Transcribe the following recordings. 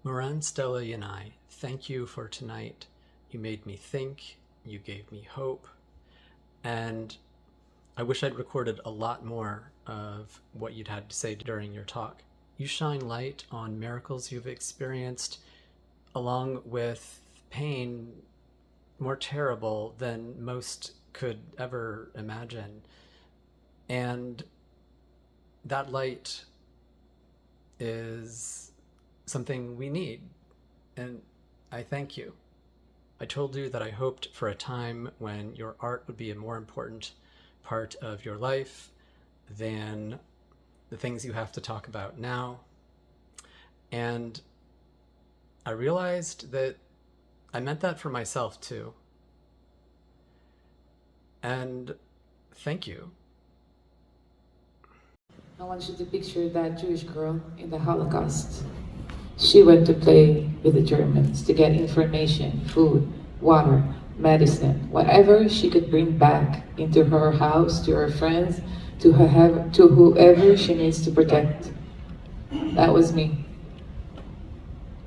Moran Stela Yanai, thank you for tonight. You made me think, you gave me hope, and I wish I'd recorded a lot more of what you'd had to say during your talk. You shine light on miracles you've experienced, along with pain more terrible than most could ever imagine. And that light is something we need, and I thank you. I told you that I hoped for a time when your art would be a more important part of your life than the things you have to talk about now. And I realized that I meant that for myself too. And thank you. I want you to picture that Jewish girl in the Holocaust. She went to play with the Germans to get information, food, water, medicine, whatever she could bring back into her house, to her friends, to whoever she needs to protect. That was me.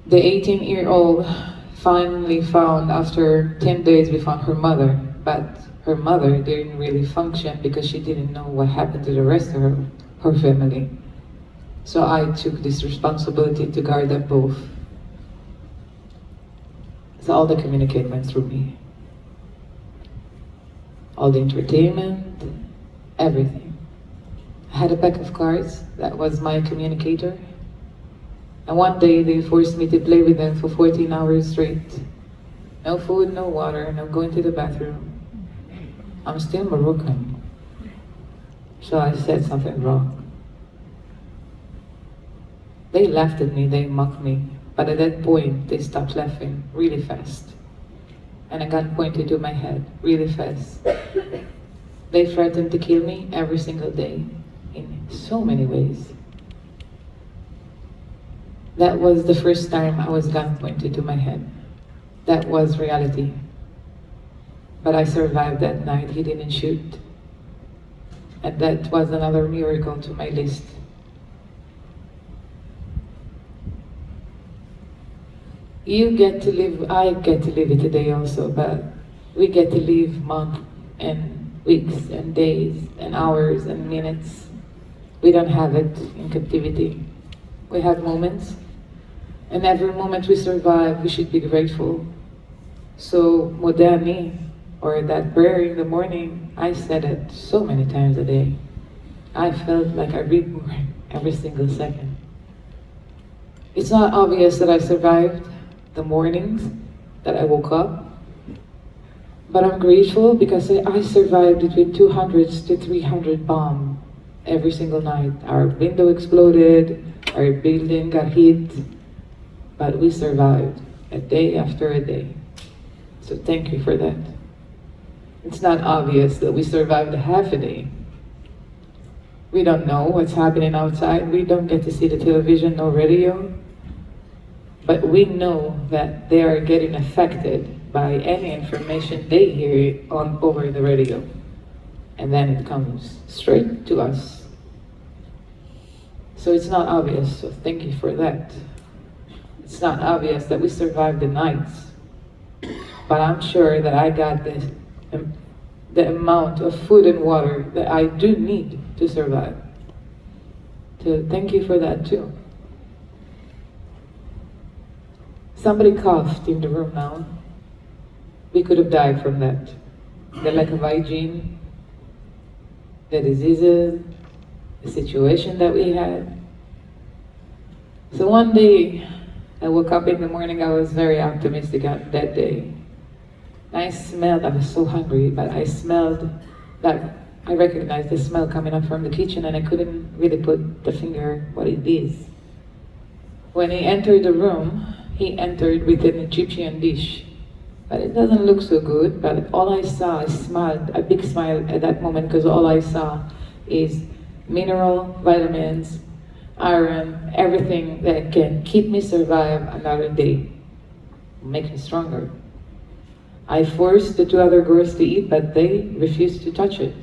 The 18-year-old finally found, after 10 days, we found her mother, but her mother didn't really function because she didn't know what happened to the rest of her family. So I took this responsibility to guard them both. So all the communicate went through me. All the entertainment, everything. I had a pack of cards that was my communicator. And one day they forced me to play with them for 14 hours straight. No food, no water, no going to the bathroom. I'm still Moroccan. So I said something wrong. They laughed at me, they mocked me, but at that point they stopped laughing really fast. And a gun pointed to my head really fast. They threatened to kill me every single day in so many ways. That was the first time I was gun pointed to my head. That was reality. But I survived that night. He didn't shoot. And that was another miracle to my list. You get to live, I get to live it today also, but we get to live months and weeks and days and hours and minutes. We don't have it in captivity. We have moments, and every moment we survive, we should be grateful. So, Modani, or that prayer in the morning, I said it so many times a day. I felt like I reborn every single second. It's not obvious that I survived the mornings that I woke up, but I'm grateful because I survived between 200 to 300 bombs every single night. Our window exploded, our building got hit, but we survived a day after a day. So thank you for that. It's not obvious that we survived half a day. We don't know what's happening outside. We don't get to see the television, no radio. But we know that they are getting affected by any information they hear over the radio. And then it comes straight to us. So it's not obvious, so thank you for that. It's not obvious that we survived the nights. But I'm sure that I got the amount of food and water that I do need to survive. So thank you for that too. Somebody coughed in the room now. We could have died from that. The lack of hygiene, the diseases, the situation that we had. So one day, I woke up in the morning, I was very optimistic that day. I was so hungry, but I smelled that, I recognized the smell coming up from the kitchen and I couldn't really put the finger what it is. When he entered the room, he entered with an Egyptian dish. But it doesn't look so good, but all I saw, I smiled, a big smile at that moment, because all I saw is mineral, vitamins, iron, everything that can keep me survive another day, make me stronger. I forced the two other girls to eat, but they refused to touch it.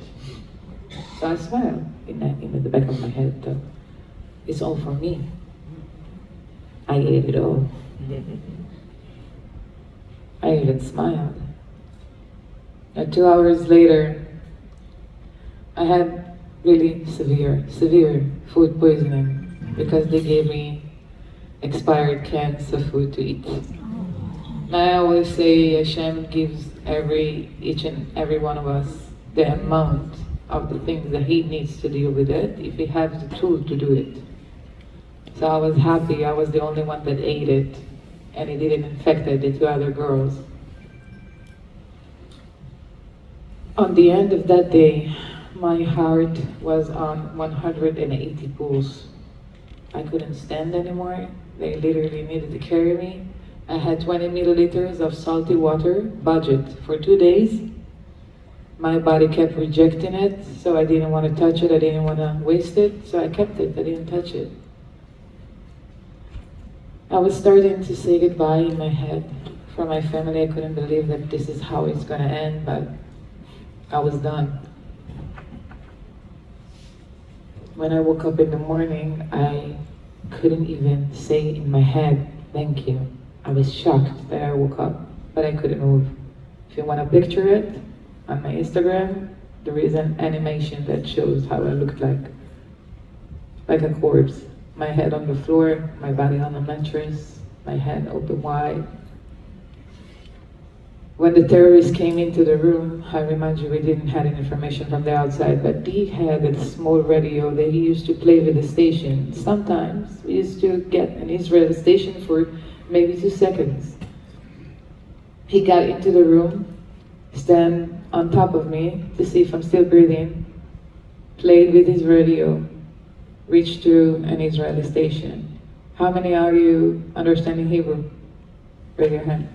So I smiled in the back of my head, though. It's all for me. I ate it all. I even smiled. And 2 hours later, I had really severe food poisoning because they gave me expired cans of food to eat. And I always say Hashem gives each and every one of us the amount of the things that he needs to deal with it if he has the tool to do it. So I was happy I was the only one that ate it and it didn't infect the two other girls. On the end of that day, my heart was on 180 pulse. I couldn't stand anymore. They literally needed to carry me. I had 20 milliliters of salty water, budget, for 2 days. My body kept rejecting it, so I didn't want to touch it, I didn't want to waste it, so I kept it, I didn't touch it. I was starting to say goodbye in my head for my family. I couldn't believe that this is how it's going to end, but I was done. When I woke up in the morning, I couldn't even say in my head, thank you. I was shocked that I woke up, but I couldn't move. If you want to picture it, on my Instagram, there is an animation that shows how I looked like a corpse. My head on the floor, my body on the mattress, my head open wide. When the terrorists came into the room, I remind you we didn't have any information from the outside, but he had a small radio that he used to play with the station. Sometimes we used to get an Israeli station for maybe 2 seconds. He got into the room, stand on top of me to see if I'm still breathing, played with his radio, reached to an Israeli station. How many are you understanding Hebrew? Raise your hand.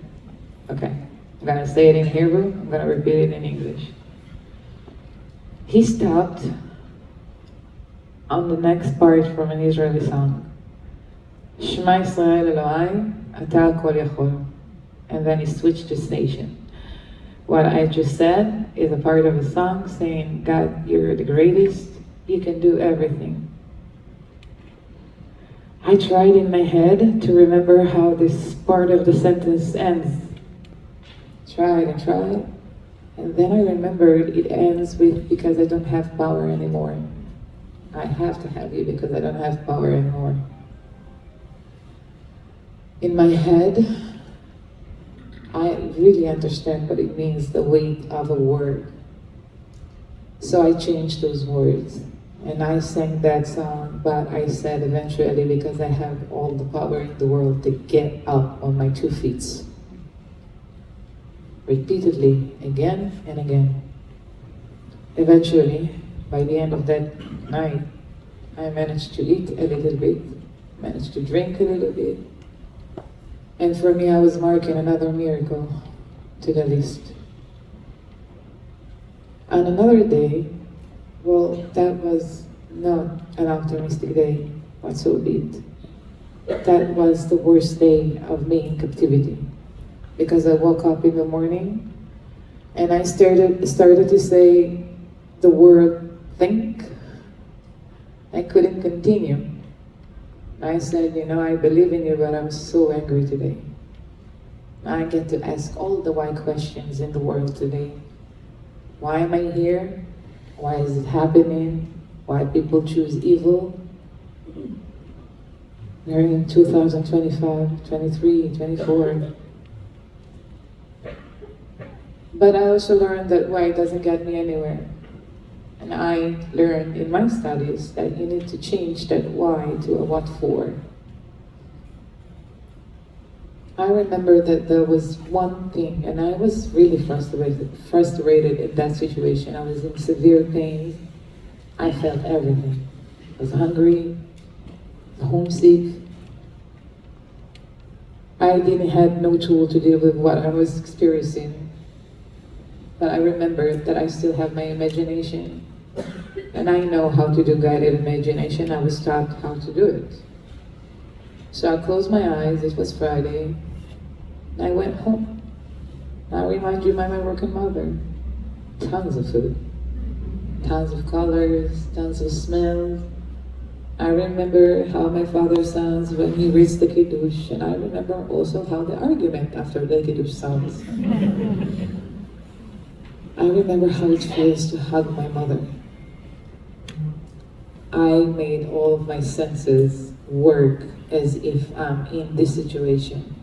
Okay. I'm gonna say it in Hebrew, I'm gonna repeat it in English. He stopped on the next part from an Israeli song. Shema Yisrael Elohai, Ata Kol Yachol. And then he switched the station. What I just said is a part of a song saying, God, you're the greatest, you can do everything. I tried in my head to remember how this part of the sentence ends. Tried and tried, and then I remembered it ends with, because I don't have power anymore. I have to have you because I don't have power anymore. In my head, I really understand what it means, the weight of a word. So I changed those words, and I sang that song, but I said eventually, because I have all the power in the world to get up on my 2 feet. Repeatedly, again and again. Eventually, by the end of that night, I managed to eat a little bit, managed to drink a little bit, and for me, I was marking another miracle to the list. On another day, well, that was not an optimistic day, but so be it. That was the worst day of me in captivity. Because I woke up in the morning and I started to say the word think. I couldn't continue. I said, I believe in you, but I'm so angry today. I get to ask all the why questions in the world today. Why am I here? Why is it happening? Why people choose evil? We're in 2025, 23, 24. But I also learned that why doesn't get me anywhere. And I learned in my studies that you need to change that why to a what for. I remember that there was one thing, and I was really frustrated in that situation. I was in severe pain. I felt everything. I was hungry, homesick. I didn't have no tool to deal with what I was experiencing. But I remember that I still have my imagination. And I know how to do guided imagination. I was taught how to do it. So I closed my eyes, it was Friday, and I went home. I remind you of my working mother. Tons of food. Tons of colors, tons of smells. I remember how my father sounds when he reads the Kiddush, and I remember also how the argument after the Kiddush sounds. I remember how it feels to hug my mother. I made all of my senses work as if I'm in this situation.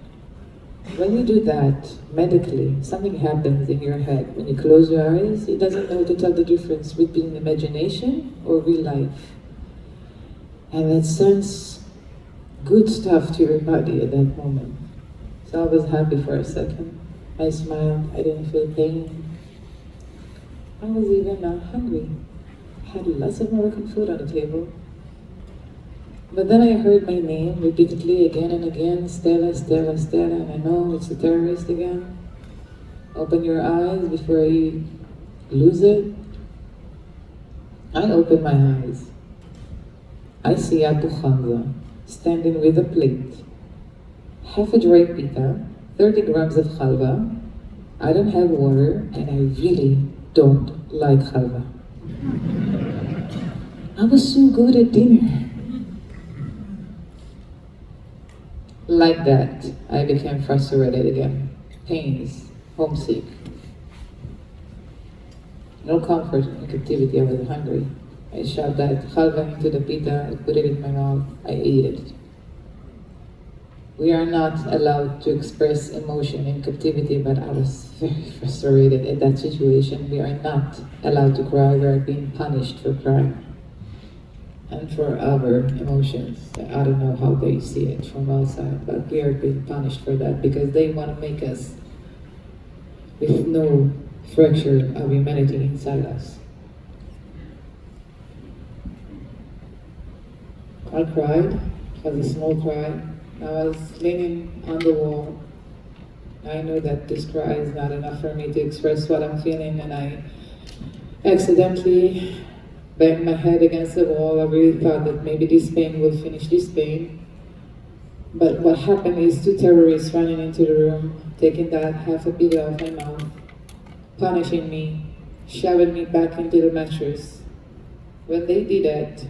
When you do that, medically, something happens in your head. When you close your eyes, it doesn't know to tell the difference between imagination or real life. And that sends good stuff to your body at that moment. So I was happy for a second. I smiled, I didn't feel pain. I was even not hungry. I had lots of Moroccan food on the table. But then I heard my name repeatedly again and again, Stela, Stela, Stela, and I know it's a terrorist again. Open your eyes before you lose it. I open my eyes. I see Abu Hamza standing with a plate, half a dry pita, 30 grams of halva. I don't have water, and I really don't like halva. I was so good at dinner. Like that, I became frustrated again. Pains, homesick. No comfort in captivity, I was hungry. I shoved that halva into the pita, I put it in my mouth, I ate it. We are not allowed to express emotion in captivity, but I was very frustrated at that situation. We are not allowed to cry, we are being punished for crying. And for our emotions. I don't know how they see it from outside, but we are being punished for that because they want to make us with no fracture of humanity inside us. I cried, it was a small cry. I was leaning on the wall. I know that this cry is not enough for me to express what I'm feeling, and I accidentally banged my head against the wall. I really thought that maybe this pain will finish this pain. But what happened is two terrorists running into the room, taking that half a pita off my mouth, punishing me, shoving me back into the mattress. When they did that,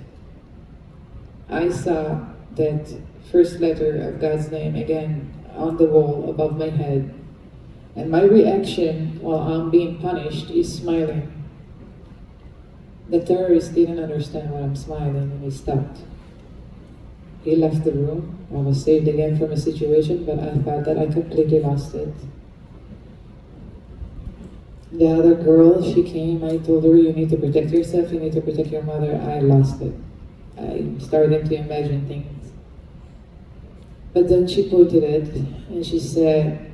I saw that first letter of God's name again on the wall above my head. And my reaction while I'm being punished is smiling. The terrorist didn't understand why I'm smiling and he stopped. He left the room. I was saved again from a situation, but I thought that I completely lost it. The other girl, she came, I told her, you need to protect yourself, you need to protect your mother. I lost it. I started to imagine things. But then she pointed it and she said,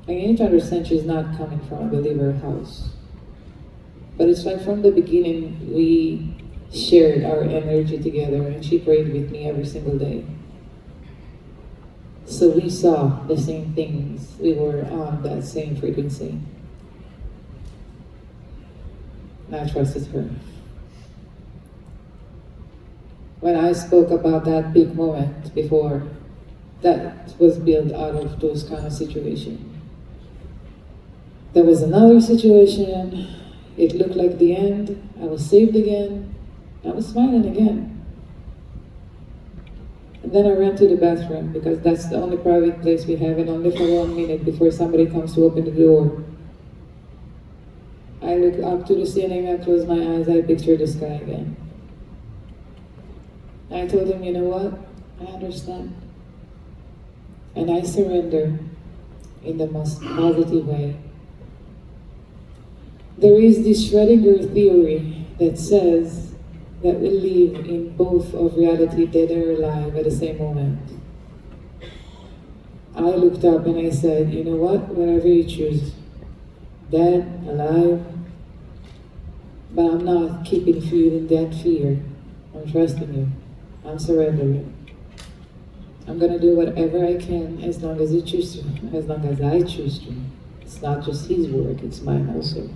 I need to understand she's not coming from a believer house. But it's like from the beginning, we shared our energy together and she prayed with me every single day. So we saw the same things. We were on that same frequency. And I trusted her. When I spoke about that big moment before, that was built out of those kind of situations. There was another situation. It looked like the end. I was saved again. I was smiling again. And then I ran to the bathroom because that's the only private place we have, and only for 1 minute before somebody comes to open the door. I looked up to the ceiling, I closed my eyes, I pictured the sky again. I told him, you know what? I understand. And I surrender in the most positive way. There is this Schrödinger theory that says that we live in both of reality, dead and alive, at the same moment. I looked up and I said, you know what? Whatever you choose, dead, alive, but I'm not keeping feeling that fear. I'm trusting you. I'm surrendering. I'm gonna do whatever I can as long as you choose to, as long as I choose to. It's not just his work, it's mine also.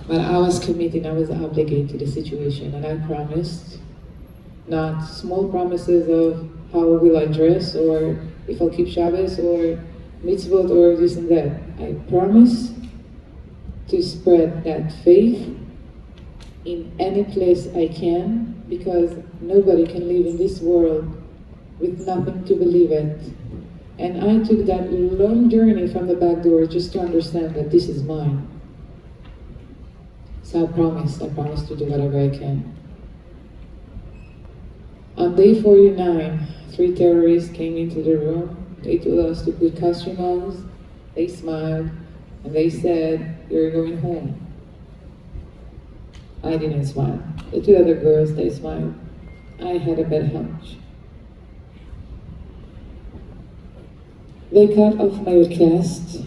But I was committed, I was obligated to the situation, and I promised, not small promises of how will I dress, or if I'll keep Shabbos, or mitzvot, or this and that. I promised to spread that faith in any place I can, because nobody can live in this world with nothing to believe in. And I took that long journey from the back door just to understand that this is mine. So I promised to do whatever I can. On day 49, 3 terrorists came into the room. They told us to put costume on. They smiled, and they said, "You're going home." I didn't smile. The 2 other girls, they smiled. I had a bad hunch. They cut off my cast,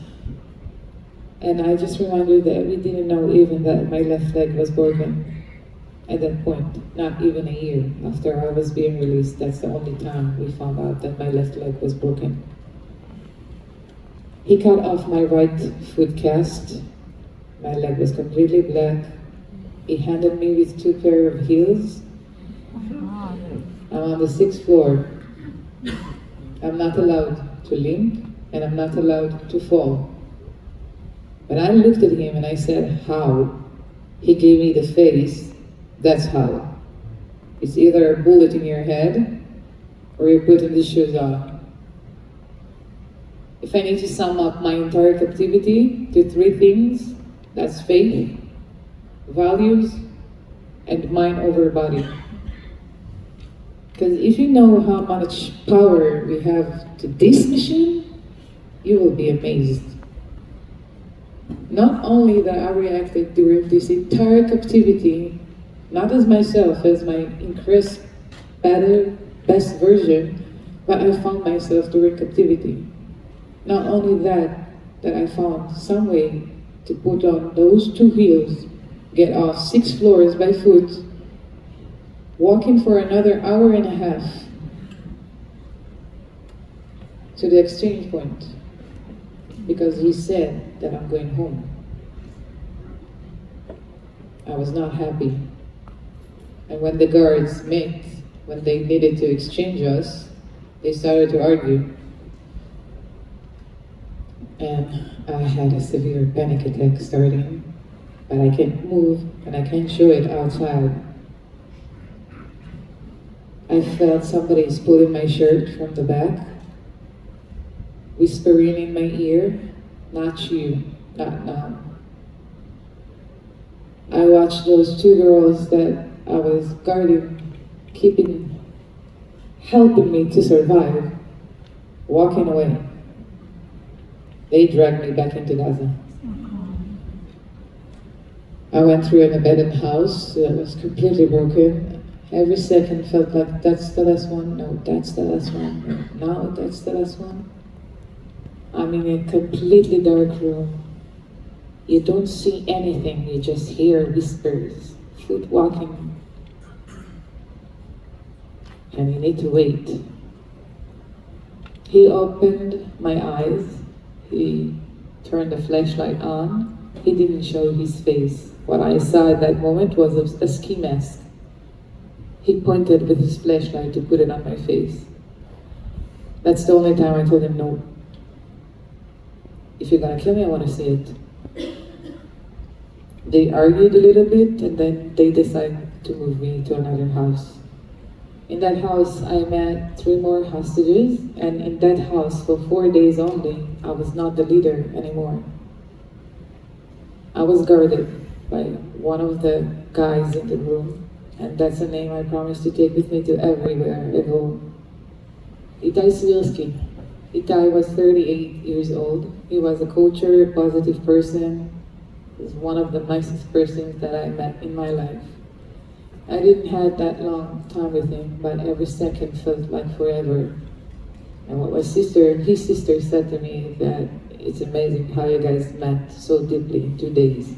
and I just reminded that we didn't know even that my left leg was broken at that point, not even a year after I was being released. That's the only time we found out that my left leg was broken. He cut off my right foot cast. My leg was completely black. He handed me with 2 pair of heels. I'm on the 6th floor. I'm not allowed to limp, and I'm not allowed to fall. But I looked at him and I said, "How?" He gave me the face. That's how. It's either a bullet in your head, or you're putting the shoes on. If I need to sum up my entire captivity to 3 things, that's faith, values, and mind over body. Because if you know how much power we have to this machine, you will be amazed. Not only that I reacted during this entire captivity, not as myself, as my increased, better, best version, but I found myself during captivity. Not only that I found some way to put on those 2 heels, get off 6 floors by foot, walking for another hour and a half to the exchange point, because he said that I'm going home. I was not happy. And when the guards met, when they needed to exchange us, they started to argue. And I had a severe panic attack starting, but I can't move and I can't show it outside. I felt somebody is pulling my shirt from the back, whispering in my ear, "Not you, not now." I watched those 2 girls that I was guarding, helping me to survive, walking away. They dragged me back into Gaza. I went through an abandoned house that was completely broken. Every second felt like, that's the last one, no, that's the last one, no, that's the last one. I'm in a completely dark room. You don't see anything, you just hear whispers, foot walking. And you need to wait. He opened my eyes, he turned the flashlight on, he didn't show his face. What I saw at that moment was a ski mask. He pointed with his flashlight to put it on my face. That's the only time I told him no. If you're gonna kill me, I wanna see it. They argued a little bit and then they decided to move me to another house. In that house, I met 3 more hostages, and in that house for 4 days only, I was not the leader anymore. I was guarded by one of the guys in the room, and that's a name I promised to take with me to everywhere I go. Itai Sibilski. Itai was 38 years old. He was a culture positive person. He was one of the nicest persons that I met in my life. I didn't have that long time with him, but every second felt like forever. And what his sister said to me that it's amazing how you guys met so deeply in 2 days.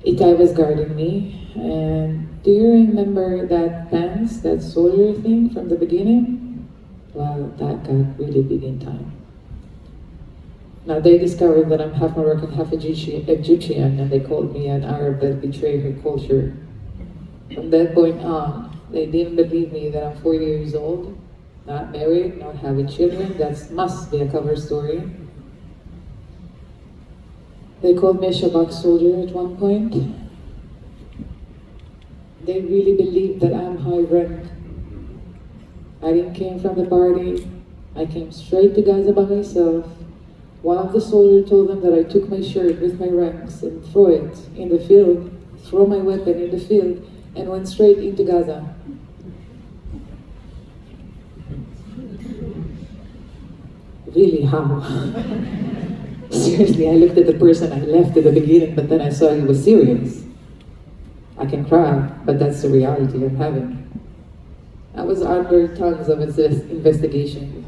Itai was guarding me, and do you remember that pants, that soldier thing from the beginning? Well, that got really big in time. Now they discovered that I'm half Moroccan, half Egyptian, and they called me an Arab that betrayed her culture. From that point on, they didn't believe me that I'm 40 years old, not married, not having children. That must be a cover story. They called me a Shabak soldier at one point. they really believe that I'm high rank. I didn't came from the party. I came straight to Gaza by myself. One of the soldiers told them that I took my shirt with my ranks and throw it in the field, throw my weapon in the field, and went straight into Gaza. Really, how? Seriously, I looked at the person I left at the beginning, but then I saw he was serious. I can cry, but that's the reality I'm having. I was under tons of investigation.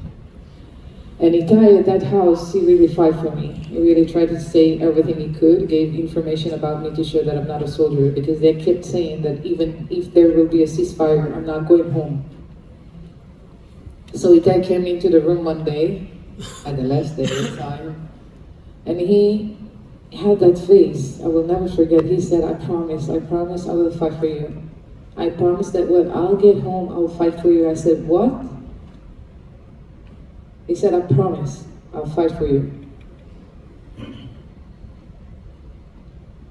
And Itai at that house, he really fought for me. He really tried to say everything he could, gave information about me to show that I'm not a soldier, because they kept saying that even if there will be a ceasefire, I'm not going home. So Itai came into the room one day, at the last day of time, and he had that face, I will never forget. He said, I promise I will fight for you. I promise that when I'll get home, I'll fight for you. I said, what? He said, I promise I'll fight for you.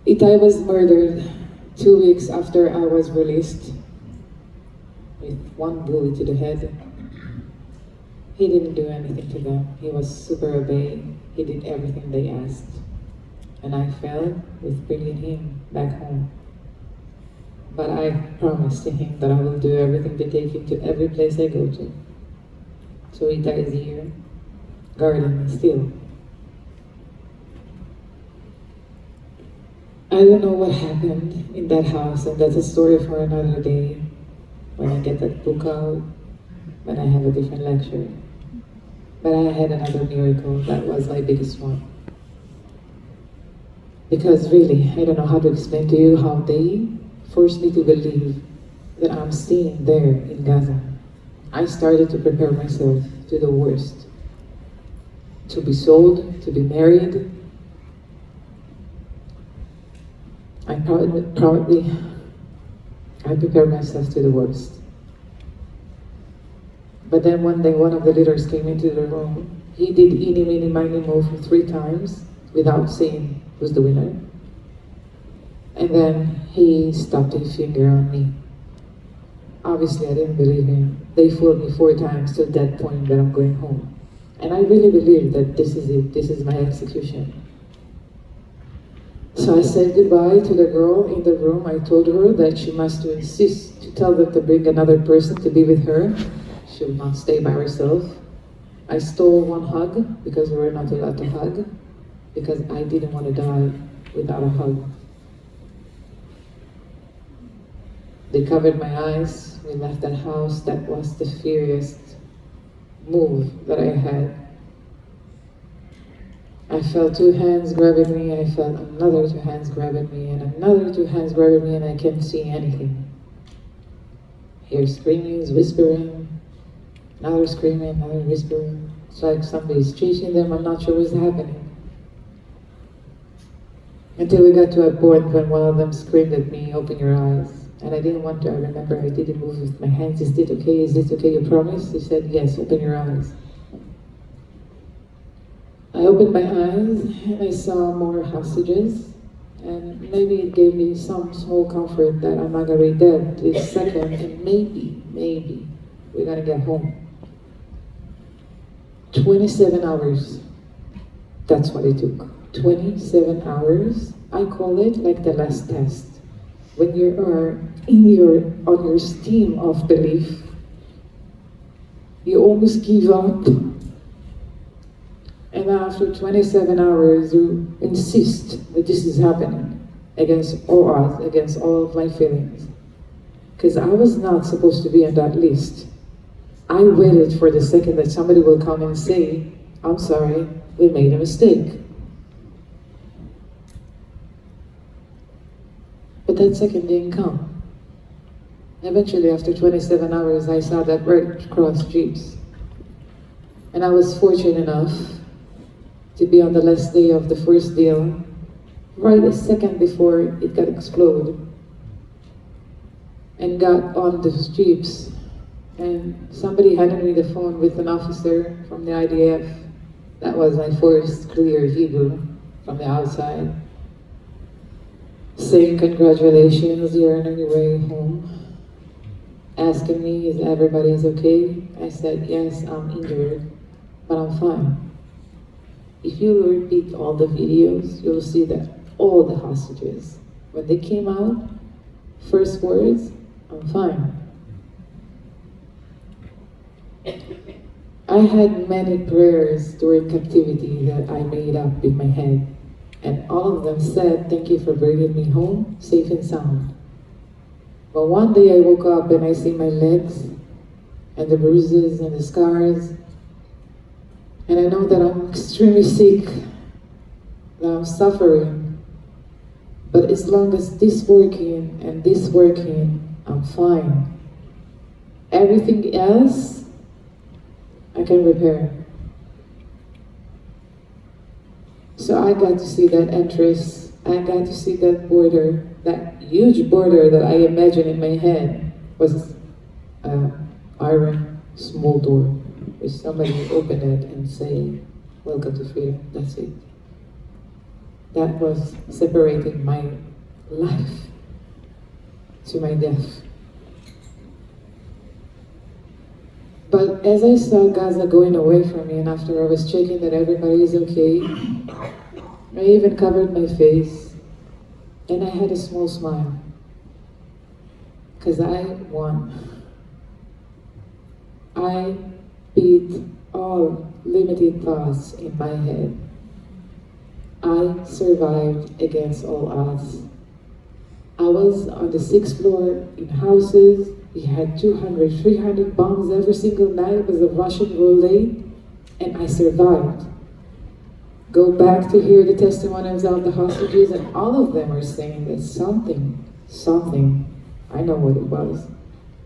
Itai was murdered 2 weeks after I was released with one bullet to the head. He didn't do anything to them. He was super obeying. He did everything they asked. And I fell with bringing him back home. But I promised to him that I will do everything to take him to every place I go to. So Itai is here, guarding me still. I don't know what happened in that house, and that's a story for another day. When I get that book out, when I have a different lecture. But I had another miracle, that was my biggest one. Because really, I don't know how to explain to you how they forced me to believe that I'm staying there in Gaza. I started to prepare myself to the worst. To be sold, to be married. I prepared myself to the worst. But then one day, one of the leaders came into the room. He did eeny, meeny, miny, moe for 3 times without saying who's the winner. And then he stopped his finger on me. Obviously, I didn't believe him. They fooled me 4 times till that point that I'm going home. And I really believe that this is it. This is my execution. So I said goodbye to the girl in the room. I told her that she must insist to tell them to bring another person to be with her. She would not stay by herself. I stole one hug because we were not allowed to hug, because I didn't want to die without a hug. They covered my eyes. We left that house. That was the furious move that I had. I felt 2 hands grabbing me. I felt another 2 hands grabbing me, and another 2 hands grabbing me, and I can't see anything. Hear screamings, whispering, another screaming, another whispering. It's like somebody's chasing them. I'm not sure what's happening. Until we got to a point when one of them screamed at me, open your eyes. And I didn't want to. I remember I didn't move with my hands. Is it okay? Is it okay? You promise? He said, yes, open your eyes. I opened my eyes and I saw more hostages. And maybe it gave me some small comfort that I'm not going to be dead this second. And maybe we're going to get home. 27 hours. That's what it took. 27 hours. I call it like the last test. When you are on your steam of belief, you almost give up. And after 27 hours, you insist that this is happening against all odds, against all of my feelings. Because I was not supposed to be on that list. I waited for the second that somebody will come and say, I'm sorry, we made a mistake. But that second didn't come. Eventually, after 27 hours, I saw that Red Cross jeeps. And I was fortunate enough to be on the last day of the first deal, right a second before it got exploded. And got on those jeeps. And somebody handed me the phone with an officer from the IDF. That was my first clear Hebrew from the outside. saying congratulations, you're on your way home, asking me is everybody's okay. I said, yes, I'm injured, but I'm fine. If you repeat all the videos, you'll see that all the hostages, when they came out, first words, I'm fine. I had many prayers during captivity that I made up in my head, and all of them said, thank you for bringing me home, safe and sound. But one day I woke up and I see my legs, and the bruises and the scars, and I know that I'm extremely sick, that I'm suffering. But as long as this working and this working, I'm fine. Everything else, I can repair. So I got to see that entrance, I got to see that border, that huge border that I imagined in my head was an iron small door. If somebody open it and say, welcome to freedom, that's it. That was separating my life to my death. But as I saw Gaza going away from me, and after I was checking that everybody is okay, I even covered my face, and I had a small smile, because I won. I beat all limited thoughts in my head. I survived against all odds. I was on the 6th floor in houses. We had 200, 300 bombs every single night. It was a Russian roulette, and I survived. Go back to hear the testimonies of the hostages, and all of them are saying that something, I know what it was,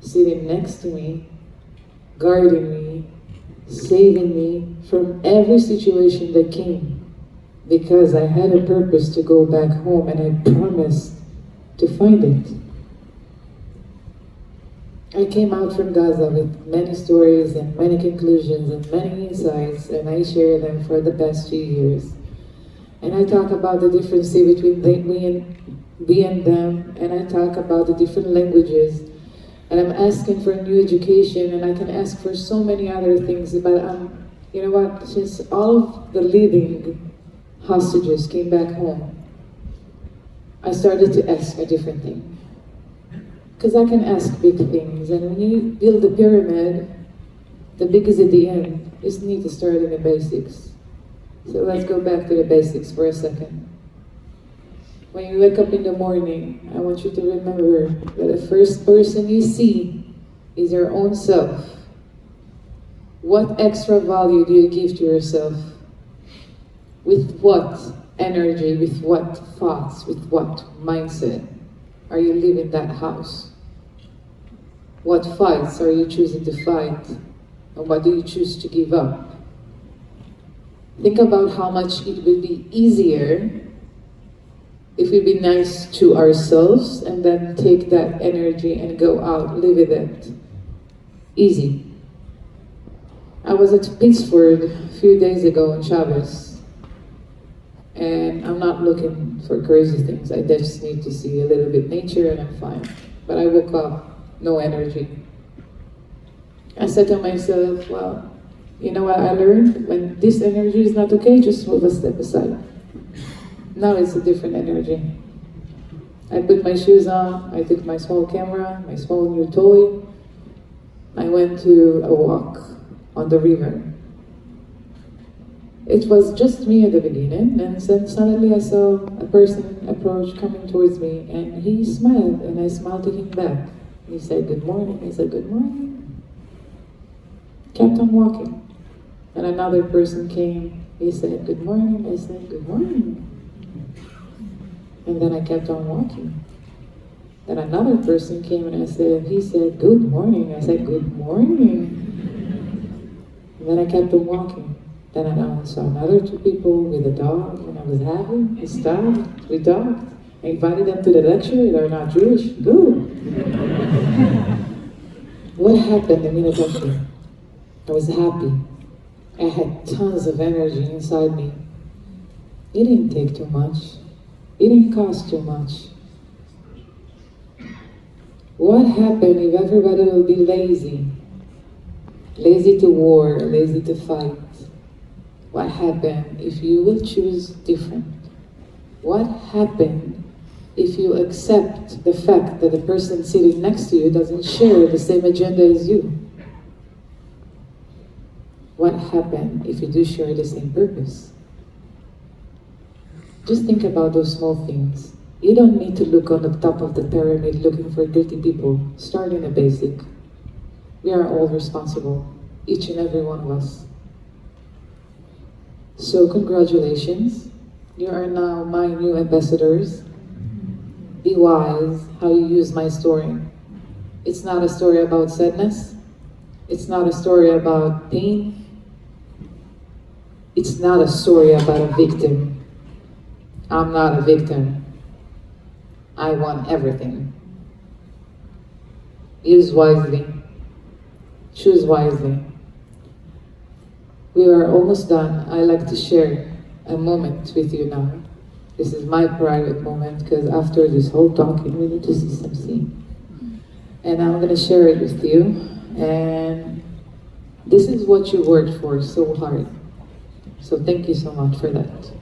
sitting next to me, guarding me, saving me from every situation that came, because I had a purpose to go back home, and I promised to find it. I came out from Gaza with many stories and many conclusions and many insights, and I share them for the past few years. And I talk about the difference between we and them, and I talk about the different languages. And I'm asking for new education, and I can ask for so many other things, but you know what, since all of the living hostages came back home, I started to ask a different thing. Because I can ask big things, and when you build a pyramid, the big is at the end. You just need to start in the basics. So let's go back to the basics for a second. When you wake up in the morning, I want you to remember that the first person you see is your own self. What extra value do you give to yourself? With what energy, with what thoughts, with what mindset are you leaving that house? What fights are you choosing to fight? And what do you choose to give up? Think about how much it would be easier if we be nice to ourselves and then take that energy and go out, live with it. Easy. I was at Pittsford a few days ago on Shabbos, and I'm not looking for crazy things. I just need to see a little bit nature and I'm fine. But I woke up, no energy. I said to myself, well, you know what I learned? When this energy is not okay, just move a step aside. Now it's a different energy. I put my shoes on, I took my small camera, my small new toy. I went to a walk on the river. It was just me at the beginning, and then suddenly I saw a person approach coming towards me, and he smiled, and I smiled to him back. He said, good morning. I said, good morning. Kept on walking. And another person came. He said, good morning. I said, good morning. And then I kept on walking. Then another person came and he said, good morning. I said, good morning. And then I kept on walking. Then I saw another 2 people with a dog, and I was happy. We stopped, we talked. I invited them to the lecture. They're not Jewish. Good. What happened the minute after? I was happy. I had tons of energy inside me. It didn't take too much. It didn't cost too much. What happens if everybody will be lazy? Lazy to war, lazy to fight. What happens if you will choose different? What happens if you accept the fact that the person sitting next to you doesn't share the same agenda as you? What happens if you do share the same purpose? Just think about those small things. You don't need to look on the top of the pyramid looking for 30 people. Start in the basic. We are all responsible, each and every one of us. So congratulations. You are now my new ambassadors. Be wise how you use my story. It's not a story about sadness. It's not a story about pain. It's not a story about a victim. I'm not a victim. I want everything. Use wisely. Choose wisely. We are almost done. I like to share a moment with you now. This is my private moment because after this whole talking, we need to see some scene. And I'm going to share it with you. And this is what you worked for so hard. So thank you so much for that.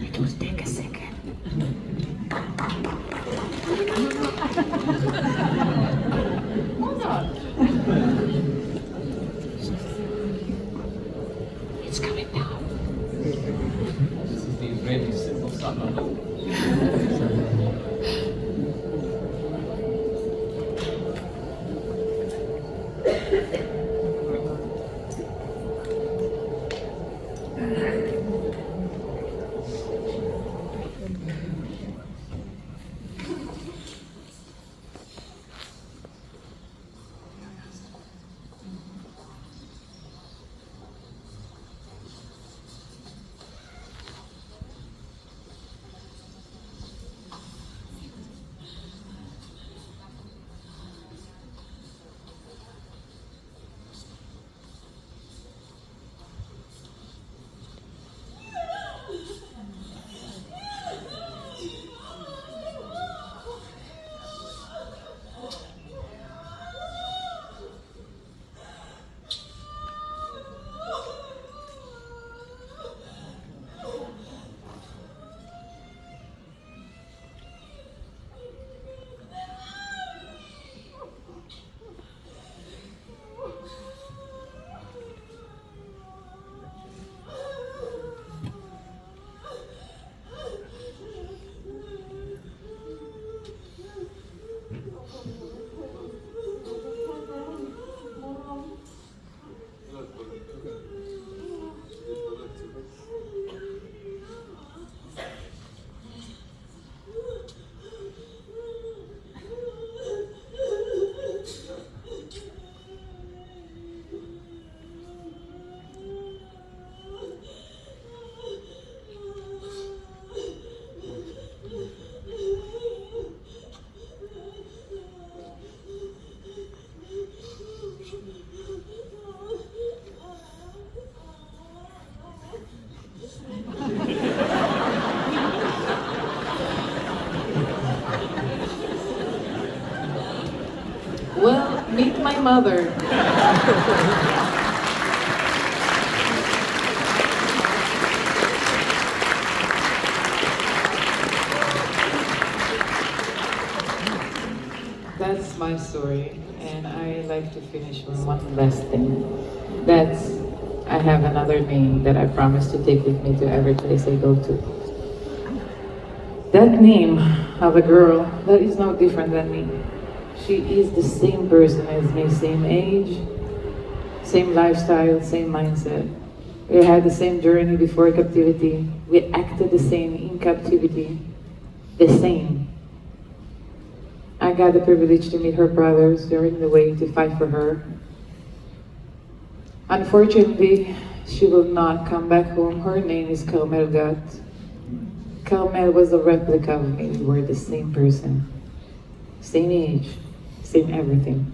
It will take a second. It's coming down. This is the really simple stuff. Well, meet my mother. That's my story, and I like to finish with one last thing. That's, I have another name that I promise to take with me to every place I go to. That name of a girl that is no different than me. She is the same person as me, same age, same lifestyle, same mindset. We had the same journey before captivity. We acted the same in captivity. The same. I got the privilege to meet her brothers during the way to fight for her. Unfortunately, she will not come back home. Her name is Carmel Gat. Carmel was a replica of me. We were the same person. Same age, same everything.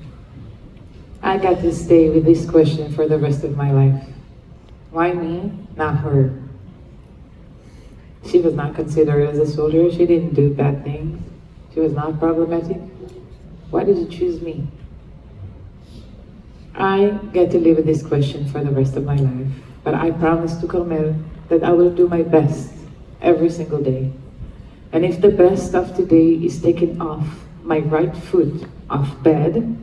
I got to stay with this question for the rest of my life. Why me, not her? She was not considered as a soldier. She didn't do bad things. She was not problematic. Why did you choose me? I get to live with this question for the rest of my life, but I promise to Carmel that I will do my best every single day. And if the best of today is taking off my right foot off bed,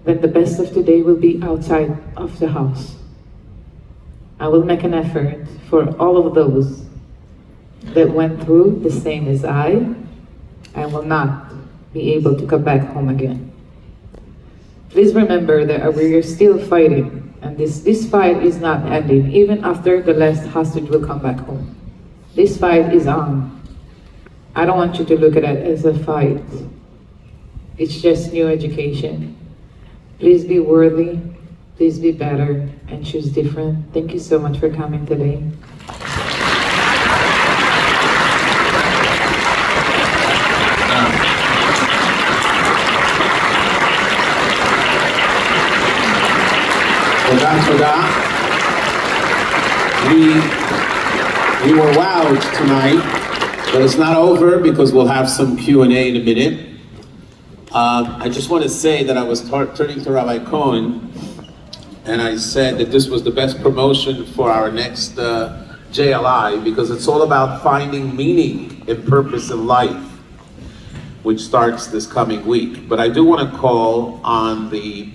then the best of today will be outside of the house. I will make an effort for all of those that went through the same as I will not be able to come back home again. Please remember that we are still fighting, and this fight is not ending, even after the last hostage will come back home. This fight is on. I don't want you to look at it as a fight. It's just new education. Please be worthy, please be better, and choose different. Thank you so much for coming today. תודה. We were wowed tonight, but it's not over because we'll have some Q&A in a minute. I just want to say that I was turning to Rabbi Cohen, and I said that this was the best promotion for our next JLI, because it's all about finding meaning and purpose in life, which starts this coming week. But I do want to call on the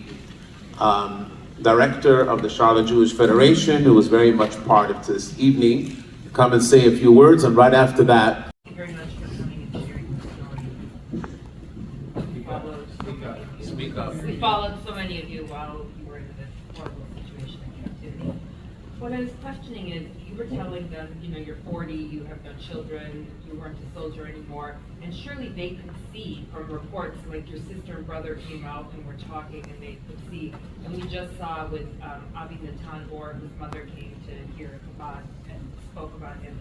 director of the Charlotte Jewish Federation, who was very much part of this evening, to come and say a few words, and right after that. Thank you very much for coming and sharing the story. Speak up. We followed so many of you while you were in this horrible situation in captivity. What I was questioning is, you were telling them, you're 40, you have no children, you weren't a soldier anymore, and surely they could see from reports, like your sister and brother came out and were talking, and they could see. And we just saw with Avi Natan Or, whose mother came to hear Chabad and spoke about him,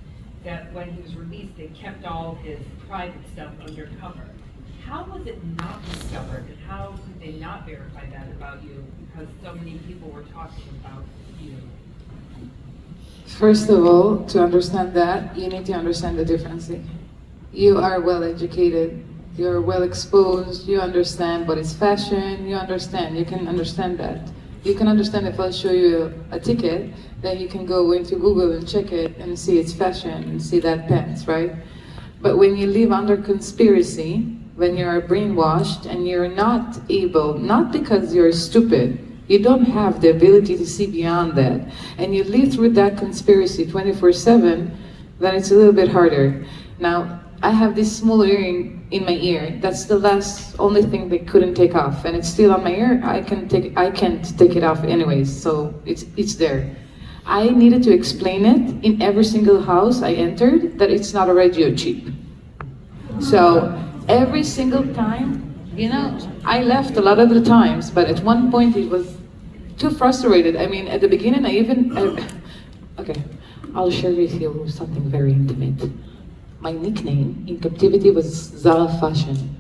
that when he was released, they kept all his private stuff undercover. How was it not discovered, and how could they not verify that about you? Because so many people were talking about you. First of all, to understand that, you need to understand the difference. You are well educated, you're well exposed, you understand what is fashion, you can understand that. You can understand if I show you a ticket, then you can go into Google and check it and see it's fashion and see that pants, right? But when you live under conspiracy, when you're brainwashed and you're not able, not because you're stupid, you don't have the ability to see beyond that, and you live through that conspiracy 24/7, then it's a little bit harder. Now, I have this small earring in my ear. That's the only thing they couldn't take off, and it's still on my ear. I can't take it off anyways, so it's there. I needed to explain it in every single house I entered that it's not a radio chip. So every single time, I left a lot of the times, but at one point it was too frustrated. I mean, at the beginning, okay, I'll share with you something very intimate. My nickname in captivity was Zara Fashion.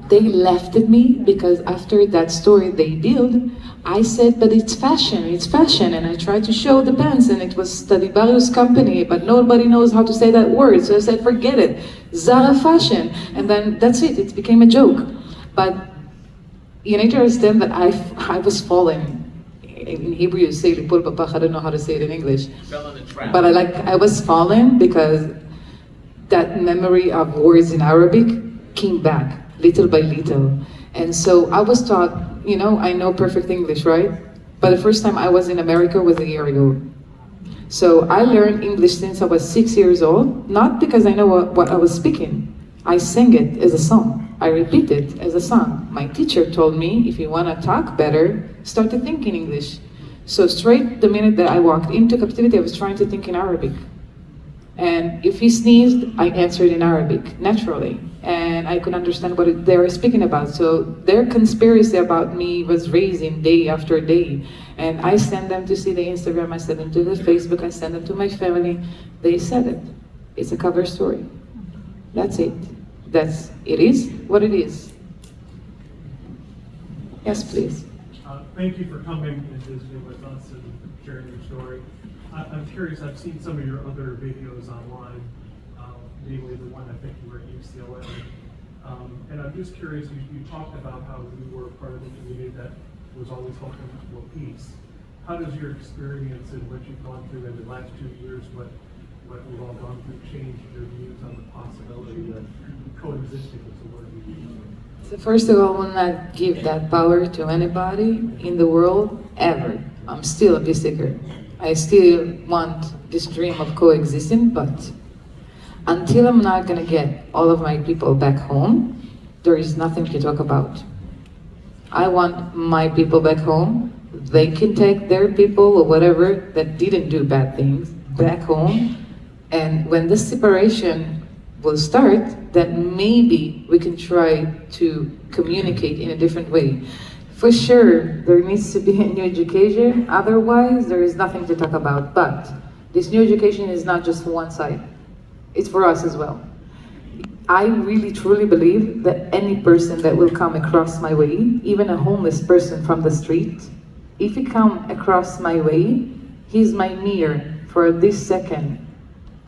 They laughed at me because after that story they built, I said, but it's fashion, and I tried to show the pants, and it was Stradivarius company, but nobody knows how to say that word, so I said, forget it, Zara Fashion, and then that's it, it became a joke. But you need to understand that I was falling. In Hebrew you say, I don't know how to say it in English. Fell in the trap. But I was falling because that memory of words in Arabic came back little by little. And so I was taught, I know perfect English, right? But the first time I was in America was a year ago. So I learned English since I was 6 years old, not because I know what I was speaking. I sang it as a song. I repeat it as a song. My teacher told me, if you want to talk better, start to think in English. So straight the minute that I walked into captivity, I was trying to think in Arabic. And if he sneezed, I answered in Arabic, naturally. And I could understand what they were speaking about. So their conspiracy about me was raising day after day. And I sent them to see the Instagram, I sent them to the Facebook, I sent them to my family. They said it. It's a cover story. That's it. It is what it is. Yes, please. Thank you for coming and visiting with us and sharing your story. I'm curious, I've seen some of your other videos online, namely the one I think you were at UCLA. And I'm just curious, you talked about how you were part of a community that was always hoping for peace. How does your experience and what you've gone through in the last 2 years, what we've all gone through, change your views on the possibility of coexisting with the word you use? So first of all, I will not give that power to anybody in the world, ever. I'm still a peace seeker. I still want this dream of coexisting, but until I'm not gonna get all of my people back home, there is nothing to talk about. I want my people back home. They can take their people or whatever that didn't do bad things back home. And when this separation will start, then maybe we can try to communicate in a different way. For sure, there needs to be a new education. Otherwise, there is nothing to talk about. But this new education is not just for one side. It's for us as well. I really truly believe that any person that will come across my way, even a homeless person from the street, if he come across my way, he's my mirror for this second.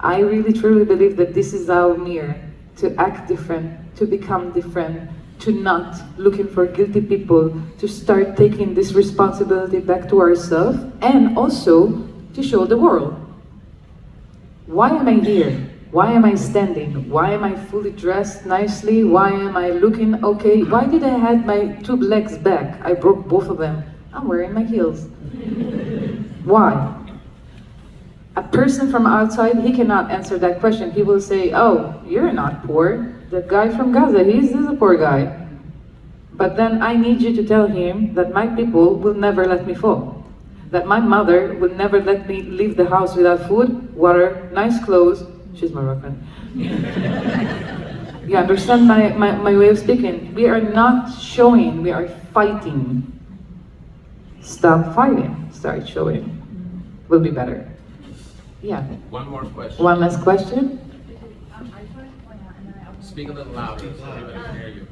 I really truly believe that this is our mirror to act different, to become different, to not looking for guilty people, to start taking this responsibility back to ourselves, and also to show the world. Why am I here? Why am I standing? Why am I fully dressed nicely? Why am I looking okay? Why did I have my 2 legs back? I broke both of them. I'm wearing my heels. Why? A person from outside, he cannot answer that question. He will say, oh, you're not poor. The guy from Gaza, he's a poor guy. But then I need you to tell him that my people will never let me fall. That my mother will never let me leave the house without food, water, nice clothes. She's Moroccan. You understand my way of speaking? We are not showing, we are fighting. Stop fighting, start showing. Will be better. Yeah. One more question. One last question? I just wanted to point out, and then I also Speak a little louder so everybody can hear you.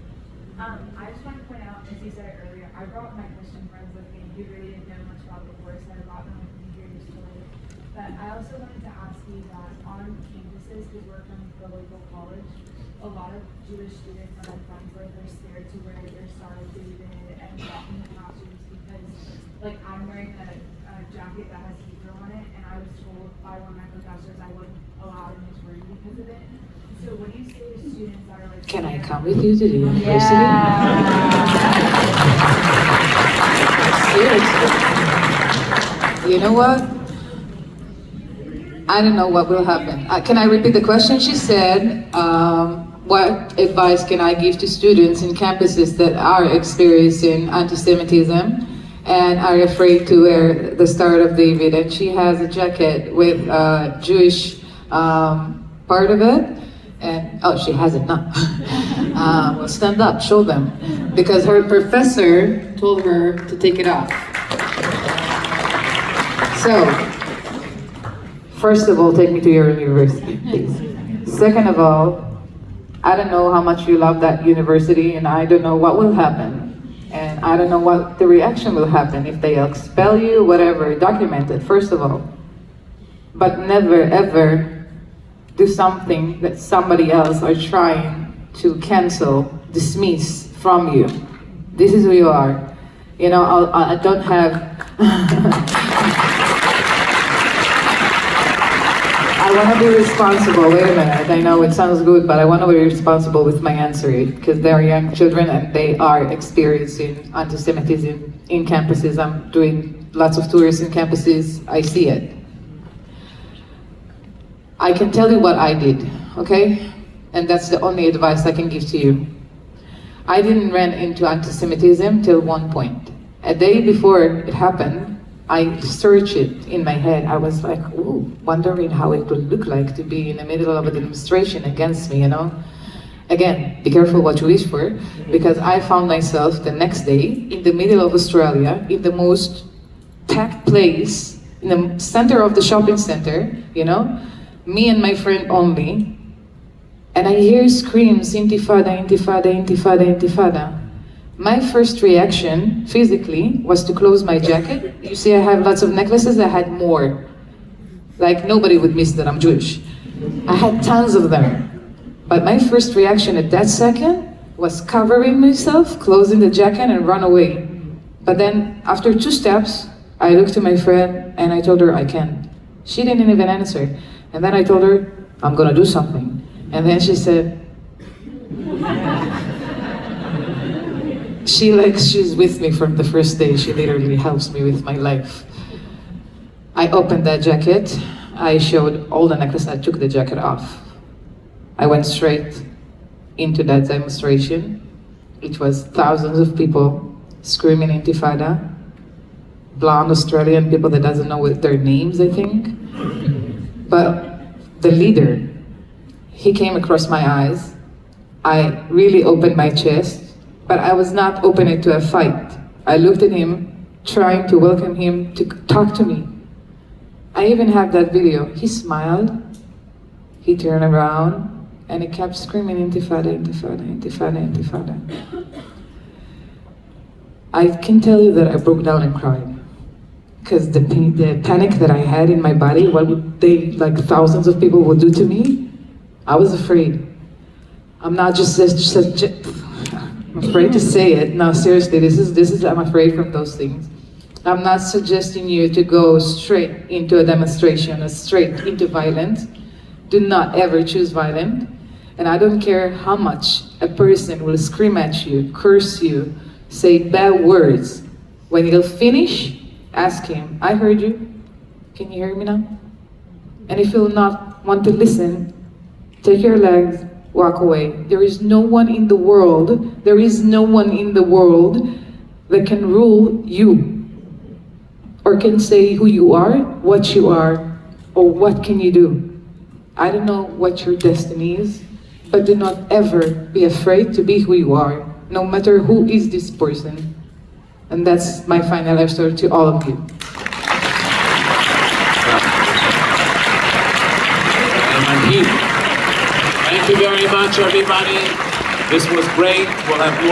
I just wanted to point out, as you said earlier, I brought my Christian friends with me. You really didn't know much about the course, and I brought them with me to hear your story. But I also wanted to ask you that on campuses, because we're from the local college, a lot of Jewish students that I'm friends with are scared to wear their Star of David and walk in the classrooms because, like, I'm wearing a jacket that has Hebrew on it, and I was told by one of my professors I wasn't allowed in his room because of it. So what do you say to students that are like, Can I come with you to the university? Seriously. You know what? I don't know what will happen. Can I repeat the question? She said, what advice can I give to students in campuses that are experiencing anti-Semitism and are afraid to wear the Star of David? And she has a jacket with Jewish part of it. And, oh, she has it now. Well, stand up, show them. Because her professor told her to take it off. So, first of all, take me to your university, please. Second of all, I don't know how much you love that university, and I don't know what will happen. And I don't know what the reaction will happen, if they expel you, whatever, document it, first of all. But never, ever do something that somebody else are trying to cancel, dismiss from you. This is who you are. You know, I don't have... I want to be responsible. Wait a minute. I know it sounds good, but I want to be responsible with my answer because they are young children and they are experiencing anti-Semitism in campuses. I'm doing lots of tours in campuses. I see it. I can tell you what I did, okay? And that's the only advice I can give to you. I didn't run into anti-Semitism till one point. A day before it happened, I searched it in my head. I was like, ooh, wondering how it would look like to be in the middle of a demonstration against me, you know? Again, be careful what you wish for, because I found myself the next day in the middle of Australia, in the most packed place, in the center of the shopping center, you know? Me and my friend only, and I hear screams, intifada, intifada, intifada, intifada. My first reaction, physically, was to close my jacket. You see, I have lots of necklaces, I had more. Like, nobody would miss that I'm Jewish. I had tons of them. But my first reaction at that second was covering myself, closing the jacket and run away. But then after 2 steps, I looked to my friend and I told her I can't. She didn't even answer. And then I told her, I'm gonna do something. And then she said, she's with me from the first day. She literally helps me with my life. I opened that jacket. I showed all the necklace. I took the jacket off. I went straight into that demonstration. It was thousands of people screaming Intifada. Blonde Australian people that doesn't know what their names, I think. But the leader, he came across my eyes. I really opened my chest, but I was not opening to a fight. I looked at him, trying to welcome him to talk to me. I even have that video. He smiled, he turned around, and he kept screaming, Intifada, Intifada, Intifada, Intifada. I can tell you that I broke down and cried. Because the panic that I had in my body, what would they, like thousands of people would do to me, I was afraid. I'm not just I'm afraid to say it. No, seriously, this is, I'm afraid from those things. I'm not suggesting you to go straight into a demonstration, or straight into violence. Do not ever choose violence. And I don't care how much a person will scream at you, curse you, say bad words. When he'll finish, ask him, I heard you. Can you hear me now? And if you'll not want to listen, take your legs, walk away. There is no one in the world that can rule you or can say who you are, what you are, or what can you do. I don't know what your destiny is, but do not ever be afraid to be who you are, no matter who is this person. And that's my final answer to all of you. Thank you very much, everybody. This was great. We'll have more